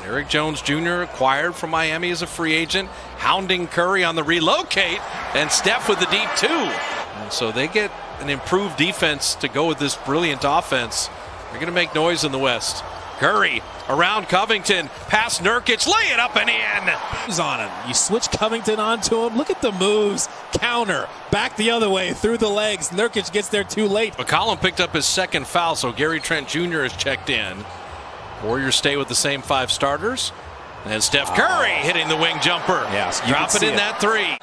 Derrick Jones Jr. acquired from Miami as a free agent, hounding Curry on the relocate, and Steph with the deep two. And so they get an improved defense to go with this brilliant offense. They're going to make noise in the West. Curry around Covington, past Nurkic, lay it up and in. Who's on him? You switch Covington onto him. Look at the moves. Counter. Back the other way, through the legs. Nurkic gets there too late. McCollum picked up his second foul, so Gary Trent Jr. is checked in. Warriors stay with the same 5 starters. And Steph Curry hitting the wing jumper. Yes, dropping in that 3.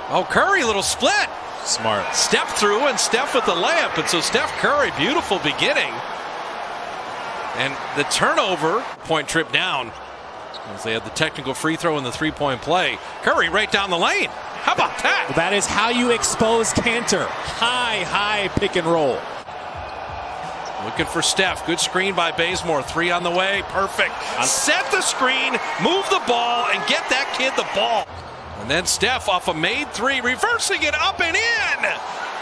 Oh, Curry, little split. Smart. Step through and Steph with the layup. And so Steph Curry, beautiful beginning. And the turnover, point trip down. As they had the technical free throw and the 3-point play. Curry right down the lane. How about that? That is how you expose Cantor. High pick and roll. Looking for Steph. Good screen by Bazemore. 3 on the way. Perfect. Set the screen, move the ball, and get that kid the ball. And then Steph off a made 3, reversing it up and in.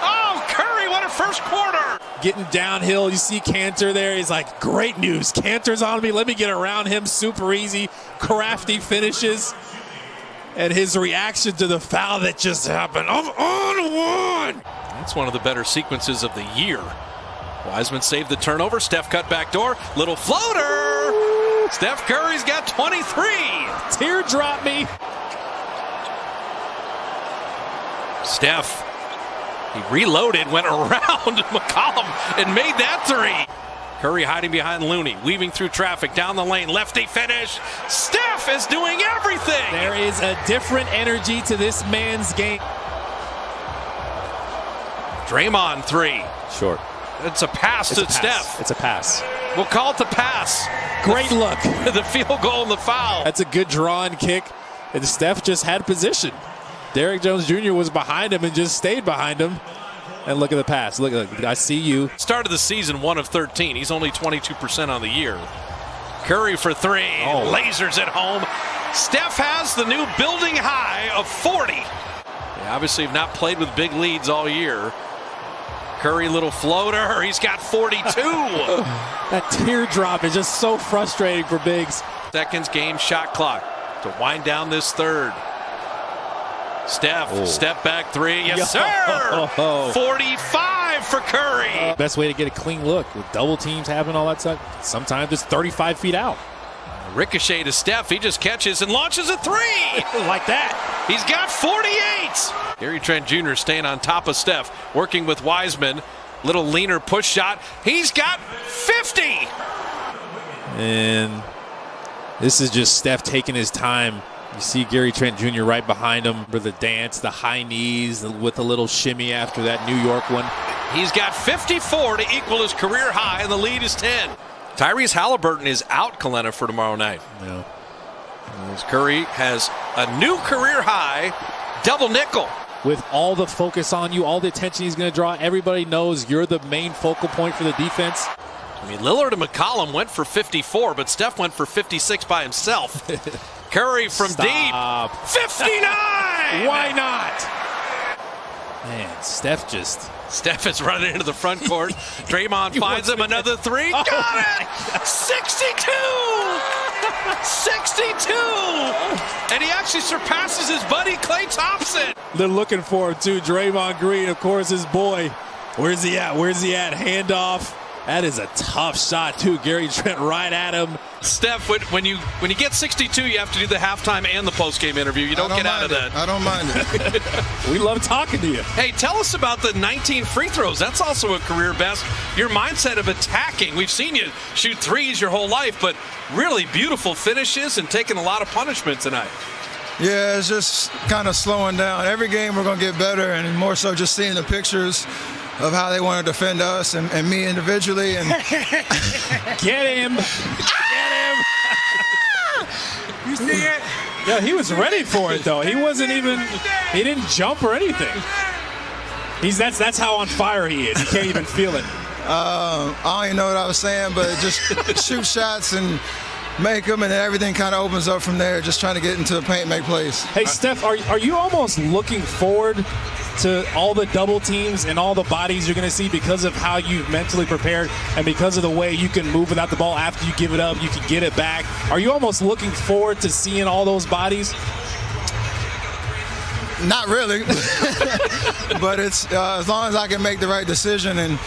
Oh, Curry, what a first quarter. Getting downhill, you see Cantor there. He's like, great news. Cantor's on me. Let me get around him. Super easy. Crafty finishes. And his reaction to the foul that just happened. I'm on one. That's one of the better sequences of the year. Wiseman saved the turnover. Steph cut back door. Little floater. Steph Curry's got 23. Teardrop me. Steph, he reloaded, went around McCollum and made that 3. Curry hiding behind Looney, weaving through traffic, down the lane, lefty finish. Steph is doing everything. There is a different energy to this man's game. Draymond 3. Short. It's a pass to Steph. It's a pass. We'll call it the pass. Great look. The field goal and the foul. That's a good draw and kick. And Steph just had position. Derrick Jones Jr. was behind him and just stayed behind him. And look at the pass. Look, I see you. Started the season 1 of 13. He's only 22% on the year. Curry for 3. Oh. Lasers at home. Steph has the new building high of 40. They obviously have not played with big leads all year. Curry, little floater. He's got 42. That teardrop is just so frustrating for bigs. Seconds game shot clock to wind down this third. Steph, step back 3. Yes, sir. 45 for Curry. Best way to get a clean look with double teams having all that stuff. Sometimes it's 35 feet out. Ricochet to Steph. He just catches and launches a 3. Like that. He's got 48. Gary Trent Jr. staying on top of Steph, working with Wiseman. Little leaner push shot. He's got 50. And this is just Steph taking his time. You see Gary Trent Jr. right behind him for the dance, the high knees with a little shimmy after that New York one. He's got 54 to equal his career high, and the lead is 10. Tyrese Halliburton is out, Kalena, for tomorrow night. Yeah. As Curry has a new career high, double nickel. With all the focus on you, all the attention he's going to draw, everybody knows you're the main focal point for the defense. I mean, Lillard and McCollum went for 54, but Steph went for 56 by himself. Curry from deep. 59! Why not? Man, Steph is running into the front court. Draymond finds him another 3. Got it! 62! 62! And he actually surpasses his buddy Klay Thompson. They're looking for him too. Draymond Green, of course, his boy. Where's he at? Handoff. That is a tough shot too. Gary Trent right at him. Steph, when you get 62, you have to do the halftime and the postgame interview. You don't get out of that. I don't mind it. We love talking to you. Hey, tell us about the 19 free throws. That's also a career best. Your mindset of attacking. We've seen you shoot 3s your whole life, but really beautiful finishes and taking a lot of punishment tonight. Yeah, it's just kind of slowing down. Every game we're going to get better, and more so just seeing the pictures of how they want to defend us and me individually. And Get him. You see it? Yeah, he was ready for it though. He didn't jump or anything. That's how on fire he is. He can't even feel it. I don't even know what I was saying, but just shoot shots and make them, and then everything kind of opens up from there, just trying to get into the paint and make plays. Hey, Steph, are you almost looking forward to all the double teams and all the bodies you're going to see because of how you've mentally prepared and because of the way you can move without the ball after you give it up, you can get it back? Are you almost looking forward to seeing all those bodies? Not really, but it's as long as I can make the right decision and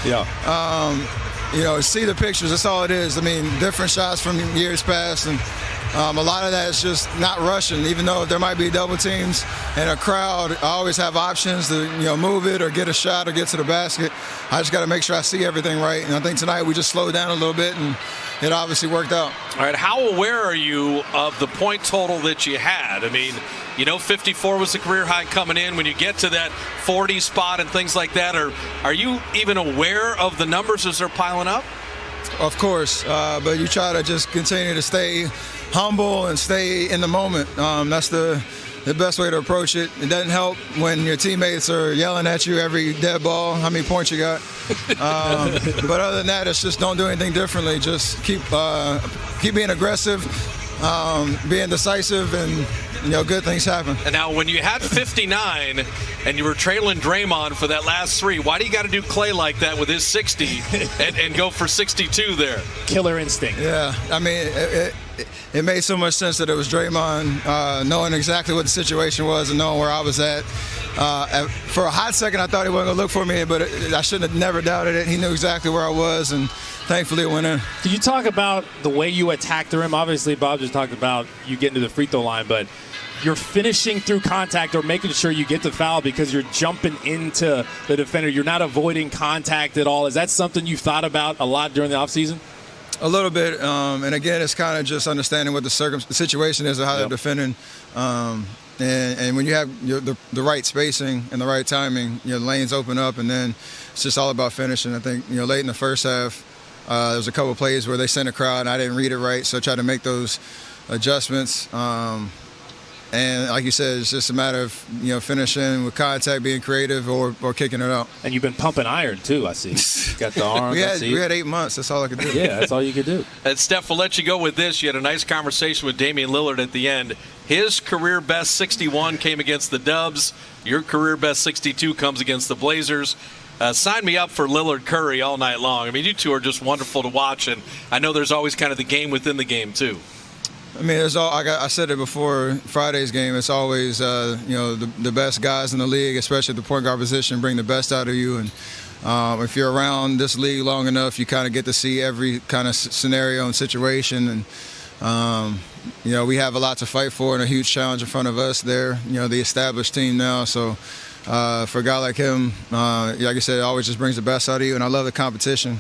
see the pictures. That's all it is. I mean, different shots from years past, and a lot of that is just not rushing. Even though there might be double teams and a crowd, I always have options to move it or get a shot or get to the basket. I just got to make sure I see everything right. And I think tonight we just slowed down a little bit, and it obviously worked out. All right, how aware are you of the point total that you had? I mean, 54 was the career high coming in. When you get to that 40 spot and things like that, are you even aware of the numbers as they're piling up? Of course, but you try to just continue to stay humble and stay in the moment. That's the best way to approach it. It doesn't help when your teammates are yelling at you every dead ball, how many points you got. But other than that, it's just don't do anything differently. Just keep being aggressive, being decisive, and good things happen. And now when you had 59 and you were trailing Draymond for that last three, why do you got to do Clay like that with his 60 and go for 62 there? Killer instinct. Yeah, I mean, it made so much sense that it was Draymond, knowing exactly what the situation was and knowing where I was at. For a hot second, I thought he wasn't going to look for me, but I shouldn't have never doubted it. He knew exactly where I was, and thankfully it went in. Can you talk about the way you attacked the rim? Obviously, Bob just talked about you getting to the free throw line, but you're finishing through contact or making sure you get the foul because you're jumping into the defender. You're not avoiding contact at all. Is that something you thought about a lot during the offseason? A little bit, and again, it's kind of just understanding what the situation is and how they're defending. And when you have the right spacing and the right timing, the lanes open up, and then it's just all about finishing. I think late in the first half, there was a couple of plays where they sent a crowd, and I didn't read it right, so I tried to make those adjustments. And like you said, it's just a matter of finishing with contact, being creative, or kicking it out. And you've been pumping iron too, I see. Got the arm. we had 8 months. That's all I could do. Yeah, that's all you could do. And Steph, we'll let you go with this. You had a nice conversation with Damian Lillard at the end. His career best 61 came against the Dubs. Your career best 62 comes against the Blazers. Sign me up for Lillard Curry all night long. I mean, you two are just wonderful to watch, and I know there's always kind of the game within the game too. I mean, I said it before Friday's game. It's always, the best guys in the league, especially at the point guard position, bring the best out of you. And if you're around this league long enough, you kind of get to see every kind of scenario and situation. And, we have a lot to fight for and a huge challenge in front of us there, the established team now. So for a guy like him, like I said, it always just brings the best out of you. And I love the competition.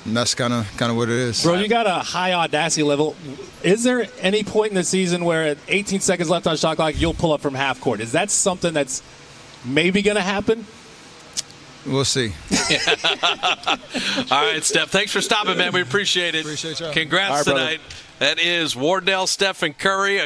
And that's kind of what it is. Bro, you got a high audacity level. Is there any point in the season where at 18 seconds left on shot clock, you'll pull up from half court? Is that something that's maybe going to happen? We'll see. All right, Steph. Thanks for stopping, man. We appreciate it. Appreciate y'all. Congrats tonight. That is Wardell, Stephen Curry.